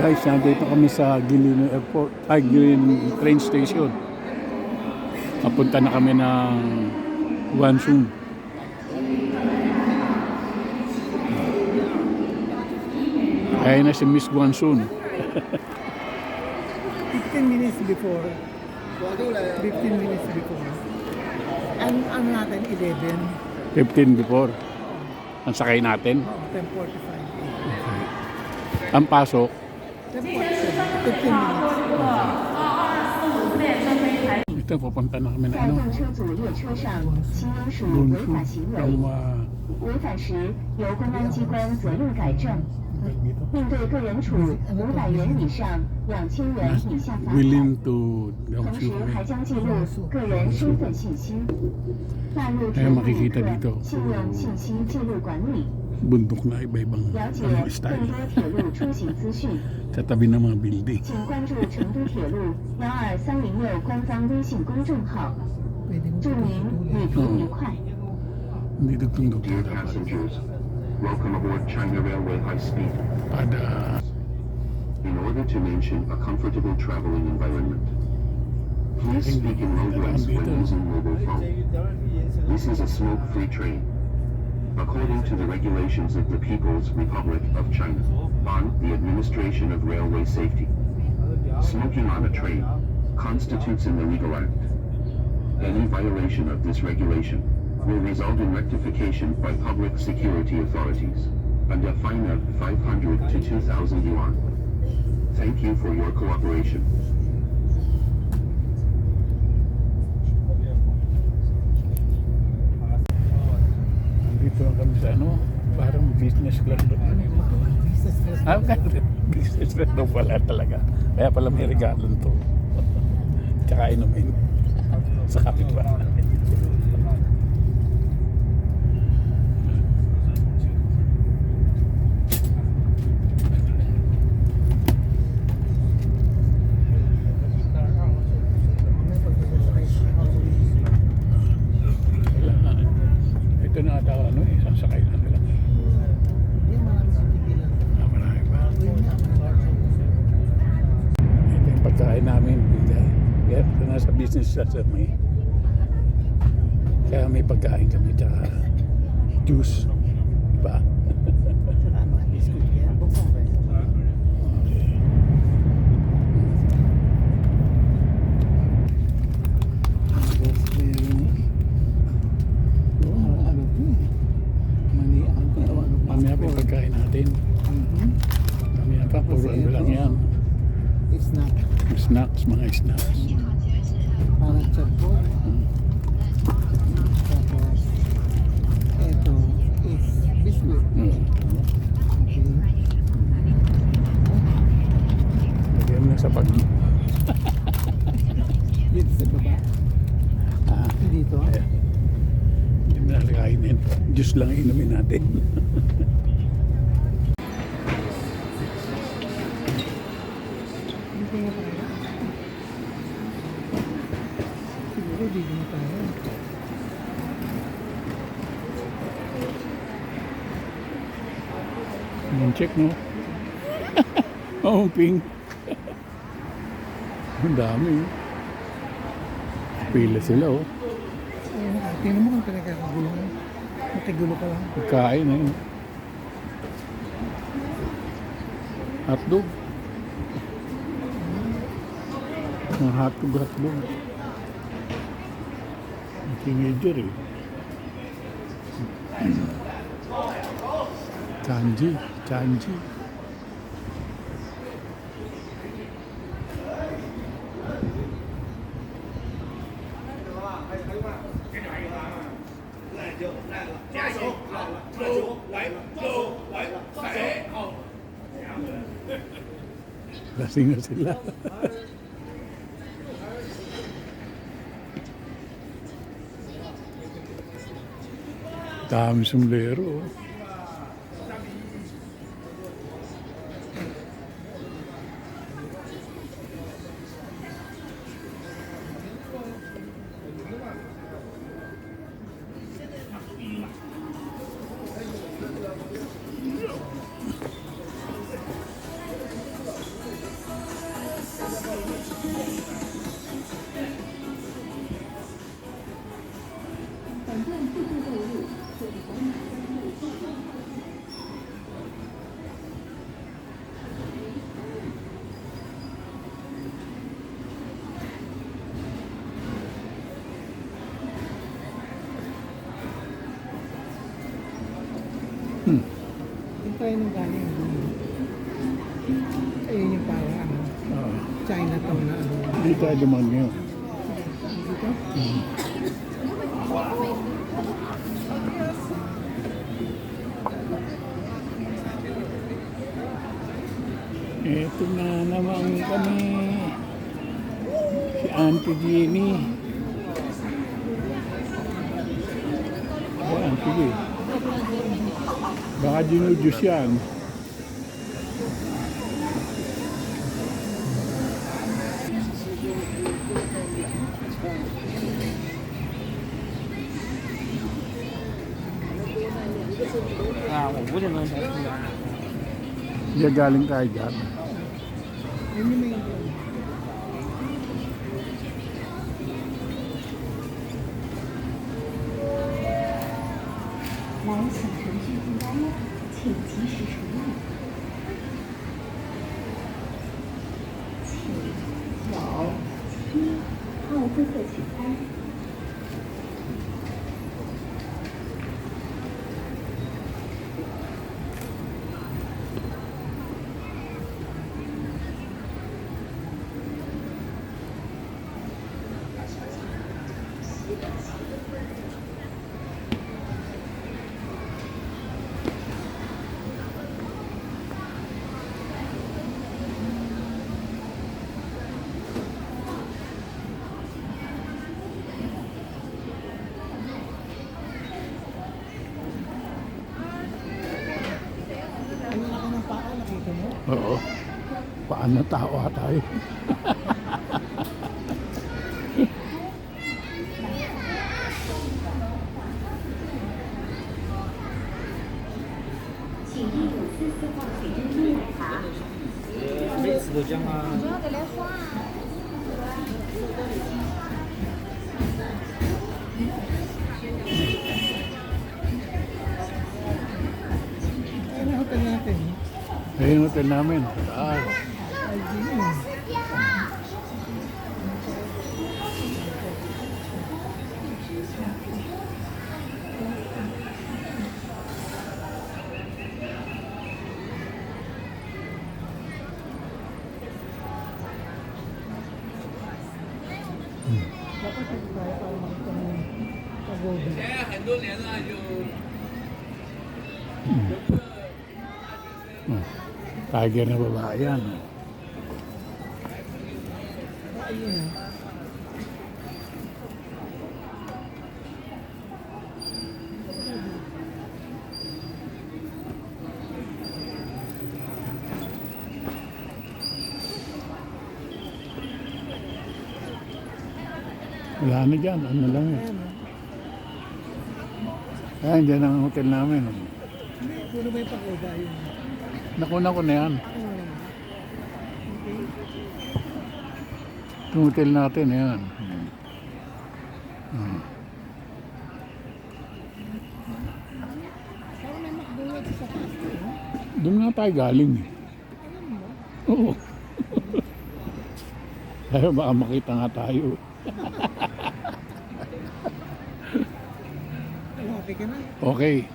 Guys, nandito kami sa Gilino Airport, Gilino train station. Papunta na kami ng Guangzhou. Ayun na si Miss Guangzhou. 15 minutes before. 15 minutes before. Ano natin, 11. 15 before. Ang sakay natin. 10:45. Ang pasok. 15 minutes. Ito, pupunta na kami na 在 ano. 动车组列车上，其应属违 Guangzhou. 法行为， Yung 违反时由公安机关责令改正，并对个人处500元以上2000元以下罚款， willing to 同时还将记录个人身份信息，纳入 Kaya 铁路旅 makikita 客 dito. 信用信息记录管理， bundok na iba-ibang 了解 ano, 更 style. 多铁路出行资讯。 Sa tabi ng mga building. 请关注成都铁路12306官方微信公众号， Pwede mo 祝您旅途愉快。 Hindi dugtong-dugtong Dear dapat. passengers, welcome aboard China Railway High Speed. Pada In order to maintain a comfortable traveling environment, please speak in low voice when using mobile phone. This is a smoke-free train. According to the regulations of the People's Republic of China, on the administration of railway safety, smoking on a train constitutes an illegal act. Any violation of this regulation will result in rectification by public security authorities and a fine of 500 to 2,000 yuan. Thank you for your cooperation. dito lang kami sa ano, parang business class doon. business class. Business class doon pala talaga. Kaya pala may regalo to. Tsaka inumin. Sa kapitbahay. Ito na ata ano, isang sakay lang nila. Yung marami sa tigilan. Marami pa. Yun nga. Ito yung pagkain namin. Kaya nasa business class kami. Kaya may pagkain kami tsaka juice. Diba? Saka ano, biscuit yan. Bukong ba? Ano to eh. Mani, ano Mamaya pa yung pagkain natin. Mamaya pa, puro ano lang yan. Snack. Snacks, mga snacks. Parang chatbot. Tapos, ito is biscuit. Okay. Lagyan mo na sa pag... Dito sa baba. Dito. Ayan. Hindi mo nalagayin yun. Juice lang inumin natin. Dito na tayo. Siguro dito na tayo. Yung check, no? Oh, pink. Ang dami. Pila sila, oh. Tingnan mo kung pinagkakagulungan. Makigulo ka lang. Pagkain na yun. Hotdog. Ang hotdog. Ang teenager eh. Chanji. Lasing na sila. Dami sombrero. tayo nung galing. Ayun yung parang ano, Oo. Chinatown na ano. Hindi tayo dumaan ngayon. Dito? Ito na naman kami. Si Auntie Jenny. Ayan, sige. Baka dinudus yan. Hindi galing tayo dyan. Yun yung may来小程序订单后，请及时处理。请有奥兹特取餐。ano laki ng paa, nakita mo? Oo. Paano tao tayo? 请154号水珍珠奶茶。梅子豆浆啊。 Ano yung hotel natin? Ayun yung hotel namin. Ah, Ay, yun. Dapat ito tayo para makita mo yung pagoda. tiger na babae yan. Ayun ah. Wala na dyan. Ano lang eh. Ayan ah. Ayan, dyan ang hotel namin. Hindi, puno ba yung pagoda yun? Nakuna ko na yan. Okay. Yung hotel natin, ayan. Parang may McDonald's sa Castro, no? Doon nga tayo galing eh. Alam mo? Oo. Kaya baka makita nga tayo. Okay ka na? Okay.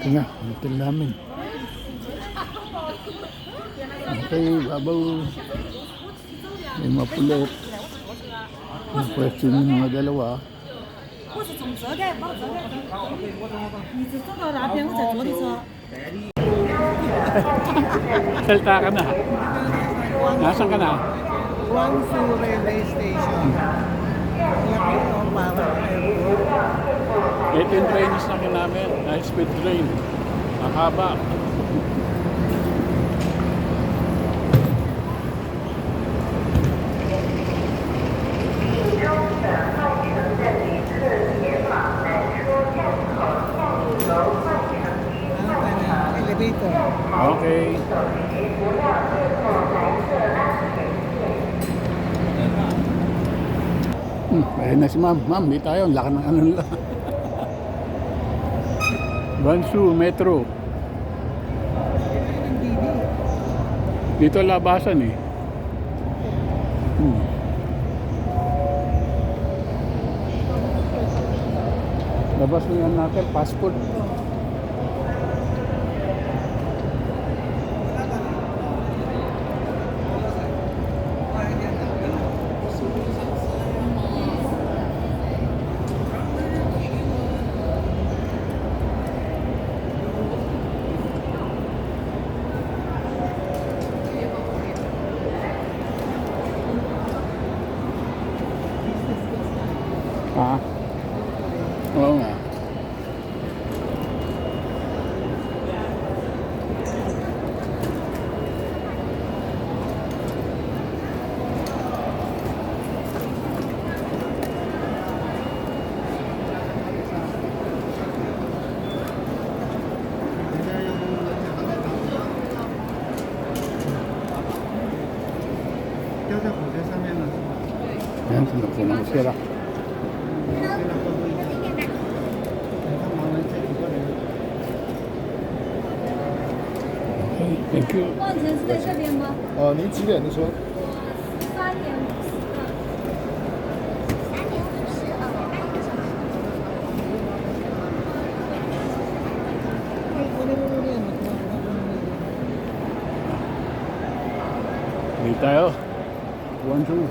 Ito na, hotel namin. Okay, babaw. May mapulit. Yung pwesto yung mga dalawa. 我是从这个往这个，你是走到那边，我再坐的车。 Salta ka na. Nasaan ka na? Guangzhou Railway Station. Laki o parang airport. Ito yung trains na namin. High-speed train. Mahaba. Ano tayo na? Elevator. Okay. Ayun na si ma'am. Ma'am, di tayo. Ang laki ng ano nila. Guangzhou Metro. Ayun ang DD. Dito labasan eh. Labas mo yan natin, passport. Ah, oo nga. Yan, sinapunan ko sila. Okay, thank you. 望城是在这边吗？哦，你几点的车？ Dito tayo. Guangzhou.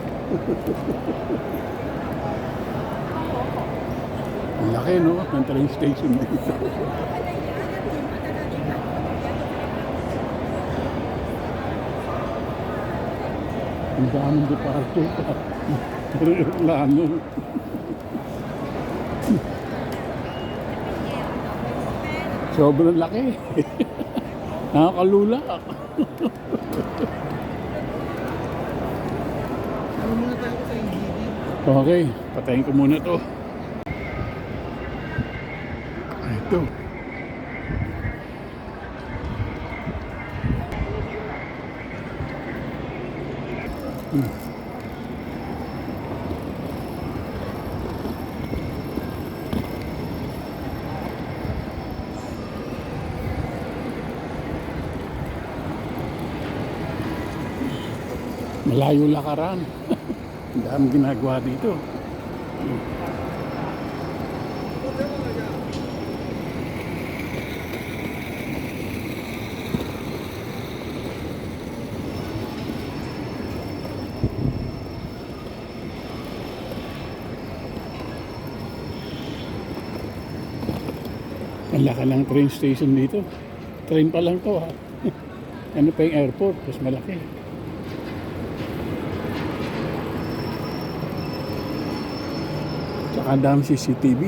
Ang laki, no? Ng train station dito. Ang daming departure pa. Pero Aeroplano. Sobrang laki. Nakakalula. Ano muna tayo sa NGD? Okay, patayin ko muna to. Ito. Malayo lakaran. Ang daming ginagawa dito. Ang laki ng train station dito. Train pa lang to ha. Ano pa yung airport? Mas malaki. Tsaka ang dami CCTV.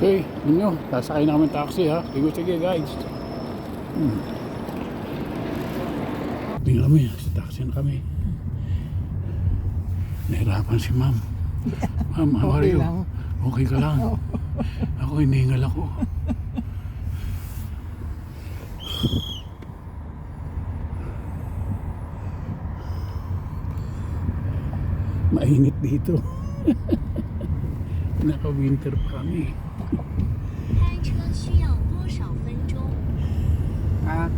Okay, ninyo, sasakay na kami ng taxi ha. Sige guys. Hindi kami, sa taxi na kami. Nahirapan si ma'am. Ma'am, how are you? Okay ka lang? Ako, hinihingal ako. Mainit dito. Naka-winter pa kami. 开车需要多少分钟？ Ah,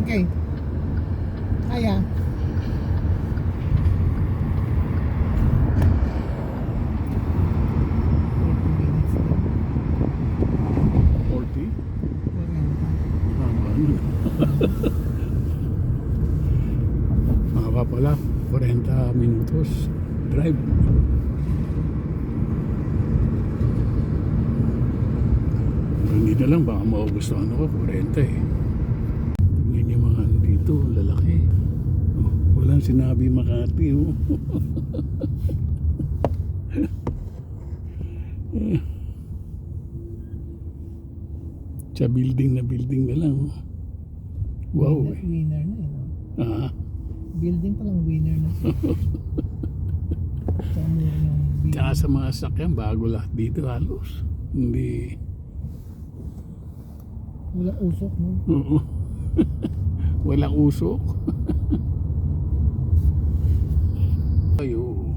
Okay. Kaya. Forty? Mahaba pala, 40 minutos drive. Hindi na lang, baka maubos na ano ko, 40 eh. Tingnan yung mga ano dito, lalaki. Oh, walang sinabi Makati oh. Sa building na lang. Wow eh. Winner na eh. No? Ah, Building pa lang winner na. Tsaka mura yung building. tsaka sa mga sakyan, bago lahat dito halos. Hindi. Wala usok, no? Oo. Walang usok. Ayo,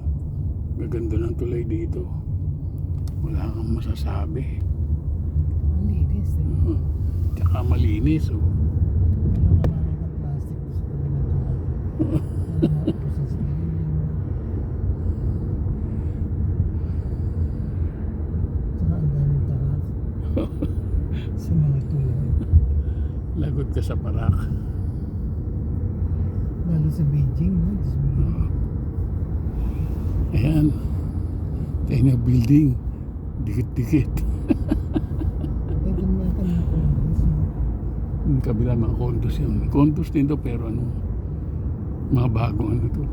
gaganda ng tulay dito. Wala kang masasabi. Ang linis eh. Tsaka malinis oh. Wala ka ng plastic sa tabi ng tulay. Wala na utos sa sarili. Tsaka ang daming tarak sa mga tulay. Lagot ka sa parak. Lalo sa Beijing, no? Diyos mo. Ayan. China building. Dikit-dikit. Eh, doon na ito mga condos, no? Yung kabila mga condos yun. Condos din to pero ano, mga bagong ano to.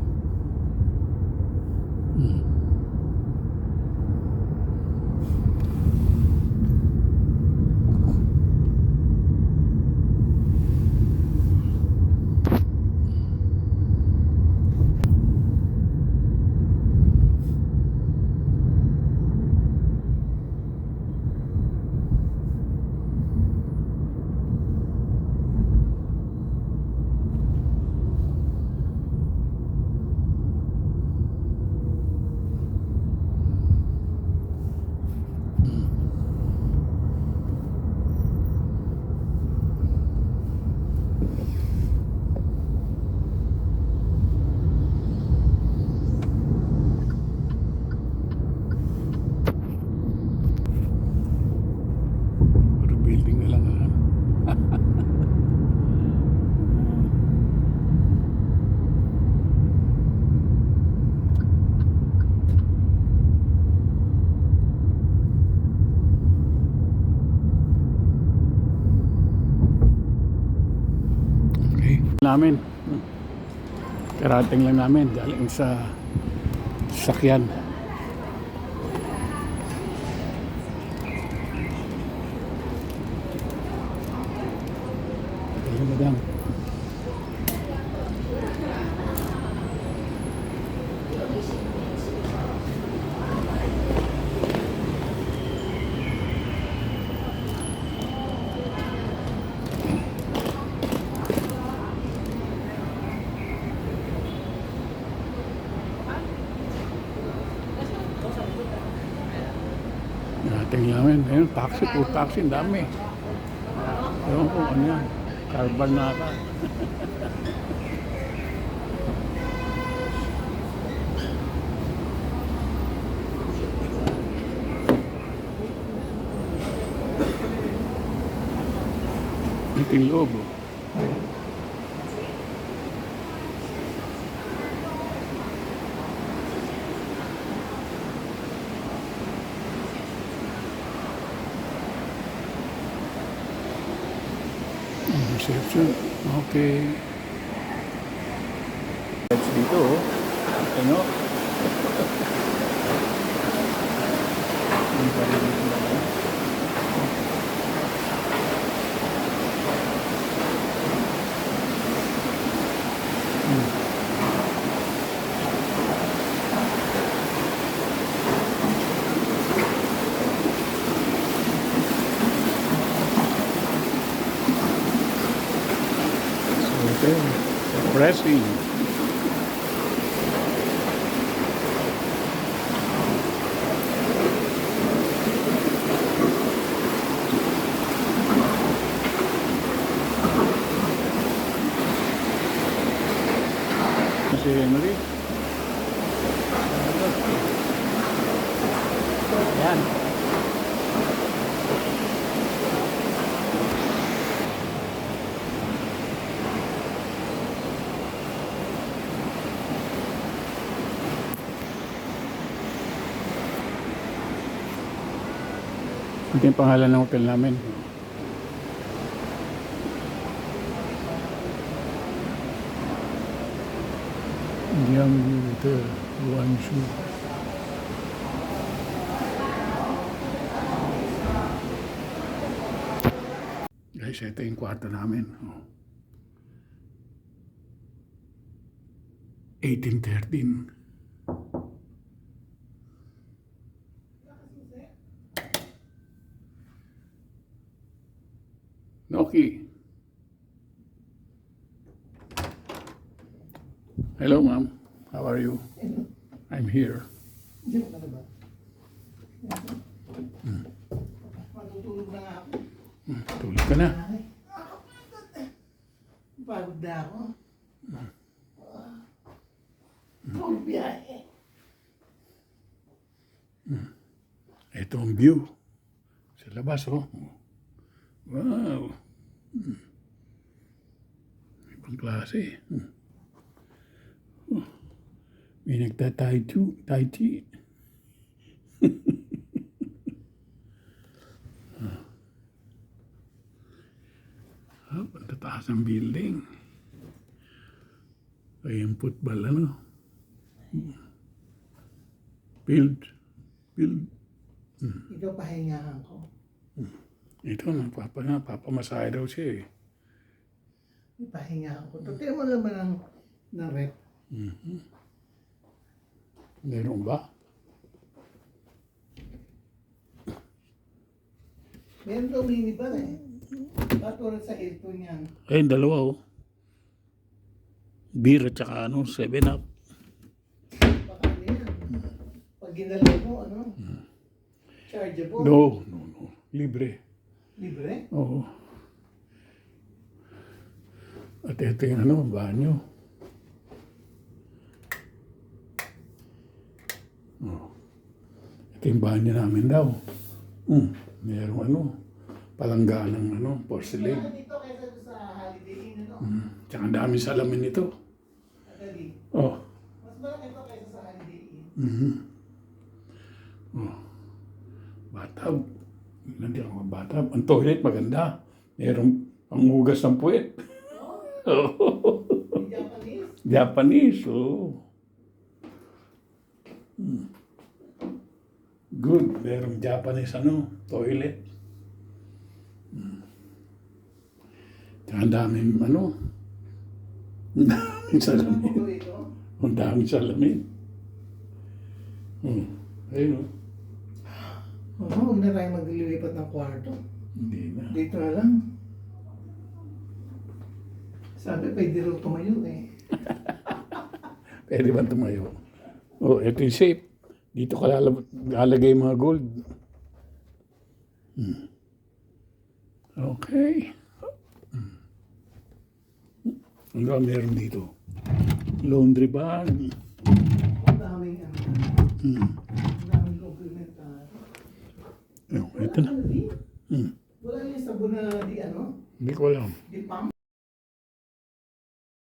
Puro building na lang ah. Okay. Namin. Karating lang namin galing sa sakyan. Hello, madam. Dating namin. Ayun, taxi po. Taxi, ang dami. Ewan ko, ano yan? Carbon nata. Ito yung loob. Oh. Reception. Okay. That's dito. Oh. Ano? Hindi pa rin dito na. Okay. Pressing. Ito yung pangalan ng hotel namin. Yangyu Hotel, Guangzhou. Guys, ito yung kwarto namin. 1813. Noki. Hello, ma'am. How are you? I'm here. Diyan ka na ba? Matutulog na nga ako. Tulog ka na. Ay, pagod na ako. Ang biyahe. Ito ang view. Sa labas, oh. Wow. Ibang klase. Oh. May nagta-tai chi. Oh, ang tataas ng building. Ay, yung football, ano? Build. Ito pahingahan ko. Ito, papamasahe daw siya eh. Pahingahan ko. Totoo mo naman ng rep. Meron ba? Meron daw minibar eh. Patulad sa Hilton yan. Ayun, dalawa oh. Beer at saka 7-Up. Baka ano yan. Pag ginalaw mo, ano? Chargeable. No. Libre. Libre? Oo. At ito yung banyo. Oh. Ito yung banyo namin daw. Merong palangganang porcelain. Malaki dito kaysa sa Holiday Inn, ano? Tsaka ang daming salamin nito. Madali. Oh. Mas malaki ito kaysa sa Holiday Inn. Oh. Bathtub. Nandiyan ako bathtub. Ang toilet maganda. Merong panghugas ng puwet. Oh. Japanese. Japanese, oh. Good. Merong Japanese toilet. Tsaka ang daming ang daming salamin. Ano ito? Ang daming salamin. Ayun, oh. Huwag na tayo maglilipat ng kwarto. Hindi na. Dito na lang. Sabi, pwede rin tumayo eh. Pwede ba tumayo? Oh, ito yung safe. Dito ka lalagay mga gold. Okay. Ang meron dito. Laundry bag. Ang daming ang daming komplementary. Ito na. Wala yung sabon na di ano? Hindi ko alam.